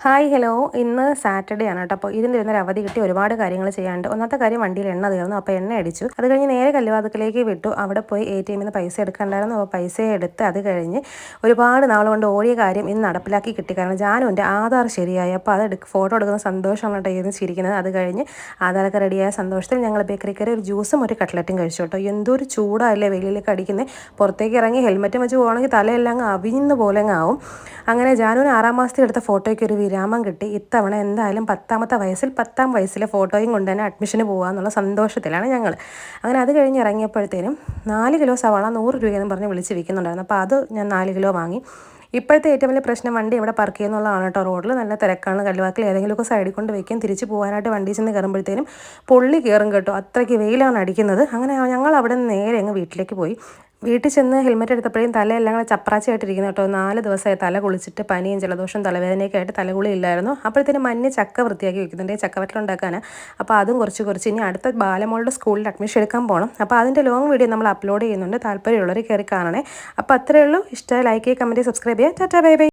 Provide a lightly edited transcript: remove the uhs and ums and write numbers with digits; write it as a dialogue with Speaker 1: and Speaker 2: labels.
Speaker 1: Hi hello ഇന്ന് Saturday ആണ് കേട്ടോ. അപ്പോൾ ഇരുന്നിരുന്നൊരു അവധി കിട്ടി ഒരുപാട് കാര്യങ്ങൾ ചെയ്യാനുണ്ട്. ഒന്നാമത്തെ കാര്യം വണ്ടിയിൽ എണ്ണ തീർന്നു. അപ്പോൾ എണ്ണ അടിച്ചു. അത് കഴിഞ്ഞ് നേരെ കല്ലുവാതുക്കലേക്ക് വിട്ടു. അവിടെ പോയി ATM നിന്ന് പൈസ എടുക്കണ്ടായിരുന്നു. അപ്പോൾ പൈസ എടുത്ത് അത് കഴിഞ്ഞ് ഒരുപാട് നാൾ കൊണ്ട് ഓടിയ കാര്യം ഇന്ന് നടപ്പിലാക്കി കിട്ടി. കാരണം ജാനുവിൻ്റെ ആധാർ ശരിയായി. അപ്പോൾ അത് ഫോട്ടോ എടുക്കുന്ന സന്തോഷമാണ് കേട്ടോ ഇരുന്ന് ചിരിക്കുന്നത്. അത് കഴിഞ്ഞ് ആധാറൊക്കെ റെഡിയായ സന്തോഷത്തിൽ ഞങ്ങൾ ബേക്കറി കയറി ഒരു ജ്യൂസും ഒരു കട്ട്ലറ്റും കഴിച്ചു കേട്ടോ. എന്തൊരു ചൂടല്ലേ വെയിലേക്ക് അടിക്കുന്നത്. പുറത്തേക്ക് ഇറങ്ങി ഹെൽമെറ്റും വെച്ച് പോകണമെങ്കിൽ തലയെല്ലാം അങ്ങ് അവിയുന്ന പോലെ അങ്ങ് ആവും. അങ്ങനെ ജാനുവിന് 6-ാം മാസത്തിൽ എടുത്ത ഫോട്ടോയ്ക്ക് ഒരു വിരാമം കിട്ടി. ഇത്തവണ എന്തായാലും 10ാമത്തെ വയസ്സിൽ 10ാം വയസ്സിലെ ഫോട്ടോയും കൊണ്ട് തന്നെ അഡ്മിഷന് പോകാമെന്നുള്ള സന്തോഷത്തിലാണ് ഞങ്ങൾ. അങ്ങനെ അത് കഴിഞ്ഞ് ഇറങ്ങിയപ്പോഴത്തേനും 4 കിലോ സവാള 100 രൂപയെന്ന് പറഞ്ഞ് വിളിച്ച് വിൽക്കുന്നുണ്ടായിരുന്നു. അപ്പോൾ അത് ഞാൻ 4 കിലോ വാങ്ങി. ഇപ്പോഴത്തെ ഏറ്റവും വലിയ പ്രശ്നം വണ്ടി ഇവിടെ പാർക്ക് ചെയ്യുന്നുള്ളതാണ് കേട്ടോ. റോഡിൽ നല്ല തിരക്കാണ്. കല്ലുവാക്കിൽ ഏതെങ്കിലുമൊക്കെ സൈഡിൽ കൊണ്ട് വയ്ക്കും. തിരിച്ച് പോകാനായിട്ട് വണ്ടി ചെന്ന് കയറുമ്പോഴത്തേനും പൊള്ളി കയറും കേട്ടോ. അത്രയ്ക്ക് വെയിലാണ് അടിക്കുന്നത്. അങ്ങനെ ഞങ്ങൾ അവിടെ നിന്ന് നേരെ അങ്ങ് വീട്ടിലേക്ക് പോയി. വീട്ടിൽ ചെന്ന് ഹെൽമെറ്റ് എടുത്തപ്പോഴേയും തലയെല്ലാം കൂടെ ചപ്രാച്ചയായിട്ടിരിക്കുന്നു കേട്ടോ. 4 ദിവസമായി തല കുളിച്ചിട്ട് പനിയും ജലദോഷം തലവേദനയൊക്കെ ആയിട്ട് തലകുളി ഇല്ലായിരുന്നു. അപ്പോഴത്തേനും മഞ്ഞ് ചക്ക വൃത്തിയാക്കി വെക്കുന്നുണ്ട്. ചക്കവറ്റലുണ്ടാക്കാനാണ്. അപ്പോൾ അതും കുറച്ച് ഇനി അടുത്ത ബാലമോളുടെ സ്കൂളിൽ അഡ്മിഷൻ എടുക്കാൻ പോകണം. അപ്പോൾ അതിൻ്റെ ലോങ് വീഡിയോ നമ്മൾ അപ്ലോഡ് ചെയ്യുന്നുണ്ട്. താല്പര്യമുള്ളവർ കയറി കാണണേ. അപ്പോൾ അത്രയേ ഉള്ളൂ. ഇഷ്ടമായി ലൈക്ക് ചെയ്യുക, കമൻറ്റ്, സബ്സ്ക്രൈബ് ചെയ്യുക. Tata bye bye.